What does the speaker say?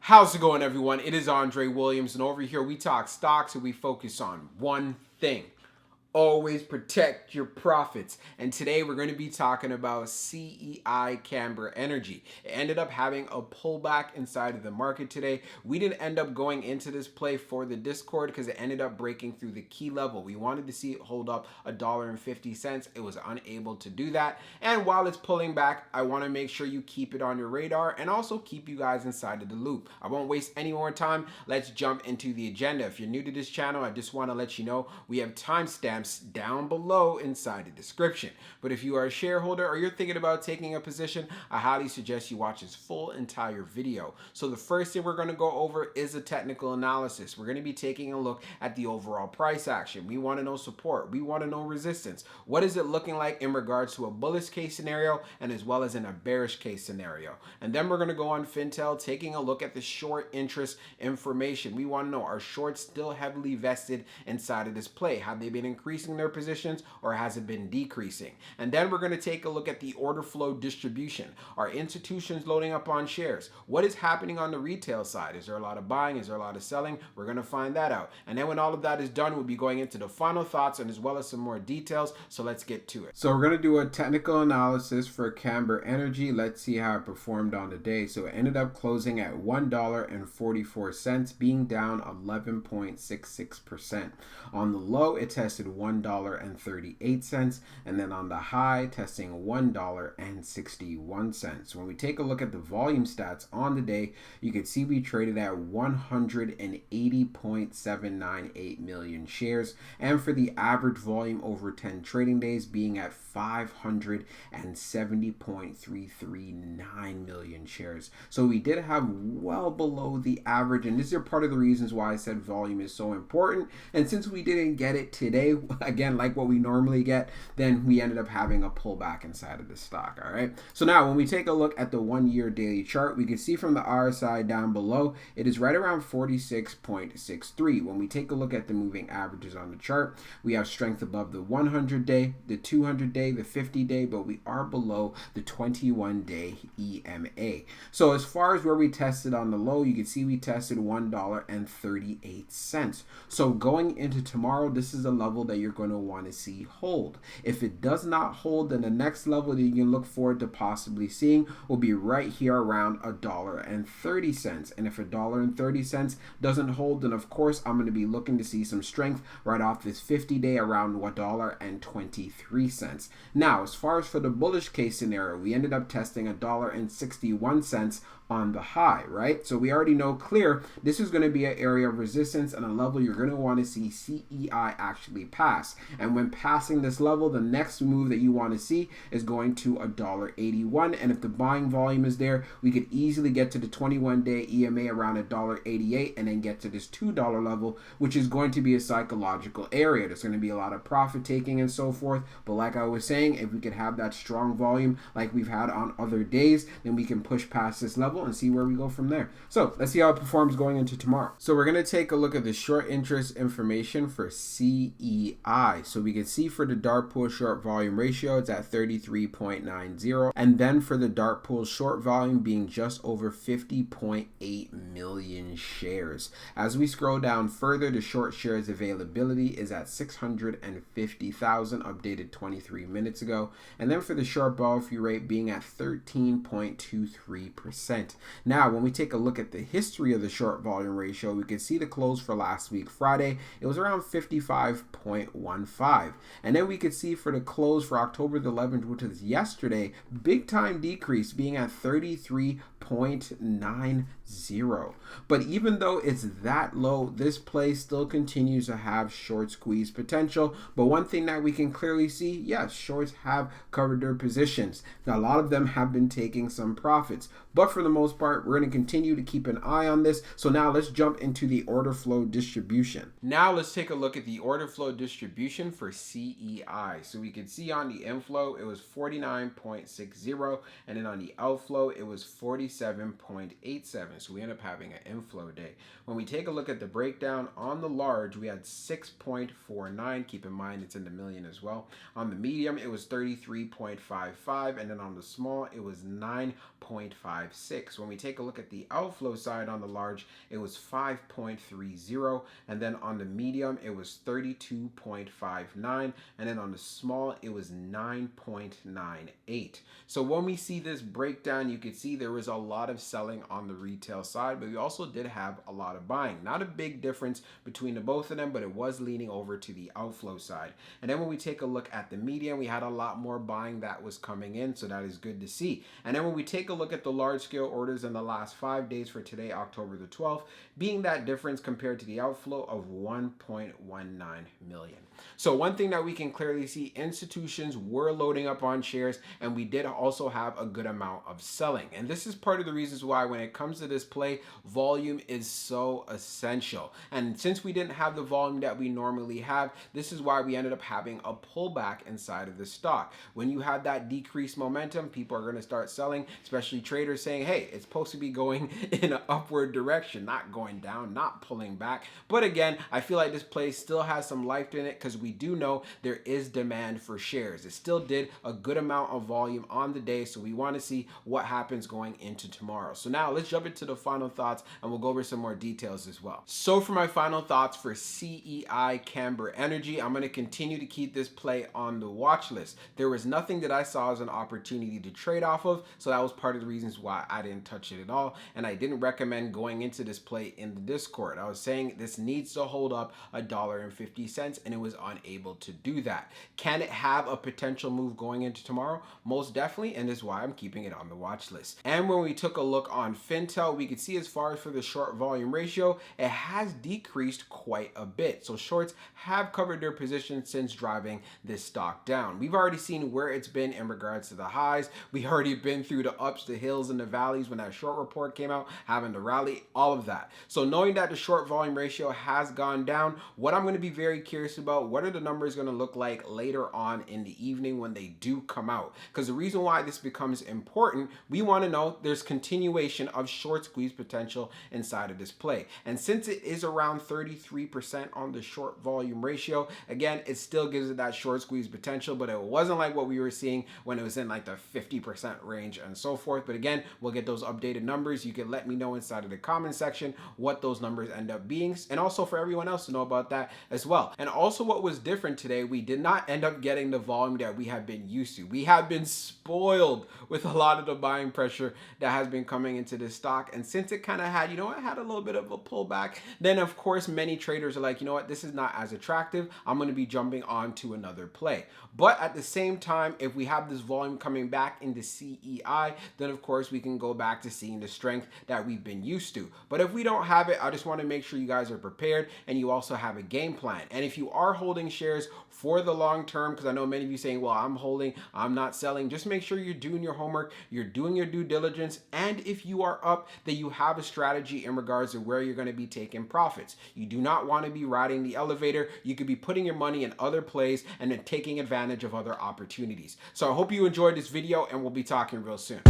How's it going, everyone? It is Andre Williams, and over here we talk stocks and we focus on one thing. Always protect your profits. And today we're going to be talking about CEI Camber Energy. It ended up having a pullback inside of the market today. We didn't end up going into this play for the Discord because it ended up breaking through the key level. We wanted to see it hold up $1.50. It was unable to do that. And while it's pulling back, I want to make sure you keep it on your radar and also keep you guys inside of the loop. I won't waste any more time. Let's jump into the agenda. If you're new to this channel, I just want to let you know we have timestamps down below inside the description. But if you are a shareholder or you're thinking about taking a position, I highly suggest you watch this full entire video. So the first thing we're going to go over is a technical analysis. We're going to be taking a look at the overall price action. We want to know support. We want to know resistance. What is it looking like in regards to a bullish case scenario and as well as in a bearish case scenario? And then we're going to go on Fintel, taking a look at the short interest information. We want to know, are shorts still heavily vested inside of this play? Have they been increasing their positions or has it been decreasing? And then we're going to take a look at the order flow distribution. Are institutions loading up on shares? What is happening on the retail side? Is there a lot of buying? Is there a lot of selling? We're going to find that out. And then when all of that is done, we'll be going into the final thoughts and as well as some more details. So let's get to it. So we're going to do a technical analysis for Camber Energy. Let's see how it performed on the day. So it ended up closing at $1.44, being down 11.66%. On the low, it tested $1.38, and then on the high, testing $1.61. When we take a look at the volume stats on the day, you can see we traded at 180.798 million shares, and for the average volume over 10 trading days being at 570.339 million shares. So we did have well below the average, and this is part of the reasons why I said volume is so important. And since we didn't get it today, again, like what we normally get, then we ended up having a pullback inside of the stock. All right. So now when we take a look at the 1 year daily chart, we can see from the RSI down below, it is right around 46.63. When we take a look at the moving averages on the chart, we have strength above the 100 day, the 200 day, the 50 day, but we are below the 21 day EMA. So as far as where we tested on the low, you can see we tested $1.38. So going into tomorrow, this is a level that you're going to want to see hold. If it does not hold, then the next level that you can look forward to possibly seeing will be right here around $1.30. And if $1.30 doesn't hold, then of course I'm going to be looking to see some strength right off this 50-day around $1.23. Now, as far as for the bullish case scenario, we ended up testing $1.61 on the high, right? So we already know clear this is going to be an area of resistance and a level you're going to want to see CEI actually pass. And when passing this level, the next move that you want to see is going to $1.81. And if the buying volume is there, we could easily get to the 21-day EMA around $1.88 and then get to this $2 level, which is going to be a psychological area. There's going to be a lot of profit taking and so forth. But like I was saying, if we could have that strong volume like we've had on other days, then we can push past this level and see where we go from there. So let's see how it performs going into tomorrow. So we're going to take a look at the short interest information for CEI. So we can see for the dark pool short volume ratio, it's at 33.90. And then for the dark pool short volume being just over 50.8 million shares. As we scroll down further, the short shares availability is at 650,000, updated 23 minutes ago. And then for the short ball fee rate being at 13.23%. Now, when we take a look at the history of the short volume ratio, we can see the close for last week, Friday, it was around 55.15. And then we could see for the close for October the 11th, which is yesterday, big time decrease being at 33.90. But even though it's that low, this play still continues to have short squeeze potential. But one thing that we can clearly see, yes, shorts have covered their positions. Now, a lot of them have been taking some profits, but for the most part, we're going to continue to keep an eye on this. So now let's jump into the order flow distribution. Now let's take a look at the order flow distribution for CEI. So we can see on the inflow, it was 49.60, and then on the outflow, it was 47.87. So we end up having an inflow day. When we take a look at the breakdown on the large, we had 6.49. Keep in mind, it's in the million as well. On the medium, it was 33.55. And then on the small, it was 9.58. 0.56. When we take a look at the outflow side on the large, it was 5.30, and then on the medium it was 32.59, and then on the small it was 9.98. So when we see this breakdown, you can see there was a lot of selling on the retail side, but we also did have a lot of buying. Not a big difference between the both of them, but it was leaning over to the outflow side. And then when we take a look at the median, we had a lot more buying that was coming in, so that is good to see. And then when we take a look at the large scale orders in the last 5 days for today, October the 12th, being that difference compared to the outflow of 1.19 million. So one thing that we can clearly see, institutions were loading up on shares, and we did also have a good amount of selling. And this is part of the reasons why when it comes to this play, volume is so essential. And since we didn't have the volume that we normally have, this is why we ended up having a pullback inside of the stock. When you have that decreased momentum, people are going to start selling, especially traders saying, hey, it's supposed to be going in an upward direction, not going down, not pulling back. But again, I feel like this play still has some life in it, because we do know there is demand for shares. It still did a good amount of volume on the day, so we want to see what happens going into tomorrow. So now let's jump into the final thoughts, and we'll go over some more details as well. So for my final thoughts for CEI Camber Energy, I'm going to continue to keep this play on the watch list. There was nothing that I saw as an opportunity to trade off of, so that was part of the reasons why I didn't touch it at all, and I didn't recommend going into this play in the Discord. I was saying this needs to hold up $1.50, and it was unable to do that. Can it have a potential move going into tomorrow? Most definitely, and this is why I'm keeping it on the watch list. And when we took a look on Fintel, we could see as far as for the short volume ratio, it has decreased quite a bit. So shorts have covered their position since driving this stock down. We've already seen where it's been in regards to the highs. We've already been through the ups, the hills, and the valleys when that short report came out, having the rally, all of that. So knowing that the short volume ratio has gone down, what I'm going to be very curious about, what are the numbers going to look like later on in the evening when they do come out? Because the reason why this becomes important, we want to know there's continuation of short squeeze potential inside of this play. And since it is around 33% on the short volume ratio, again, it still gives it that short squeeze potential, but it wasn't like what we were seeing when it was in like the 50% range and so forth. But again, we'll get those updated numbers. You can let me know inside of the comment section what those numbers end up being, and also for everyone else to know about that as well. And also what was different today, we did not end up getting the volume that we have been used to. We have been spoiled with a lot of the buying pressure that has been coming into this stock, and since it kind of had, it had a little bit of a pullback, then of course many traders are like, this is not as attractive, I'm going to be jumping on to another play. But at the same time, if we have this volume coming back into CEI, then of course we can go back to seeing the strength that we've been used to. But if we don't have it, I just want to make sure you guys are prepared and you also have a game plan. And if you are holding shares for the long term, because I know many of you saying, well, I'm holding, I'm not selling, just make sure you're doing your homework, you're doing your due diligence, and if you are up, that you have a strategy in regards to where you're going to be taking profits. You do not want to be riding the elevator. You could be putting your money in other plays and then taking advantage of other opportunities. So I hope you enjoyed this video, and we'll be talking real soon.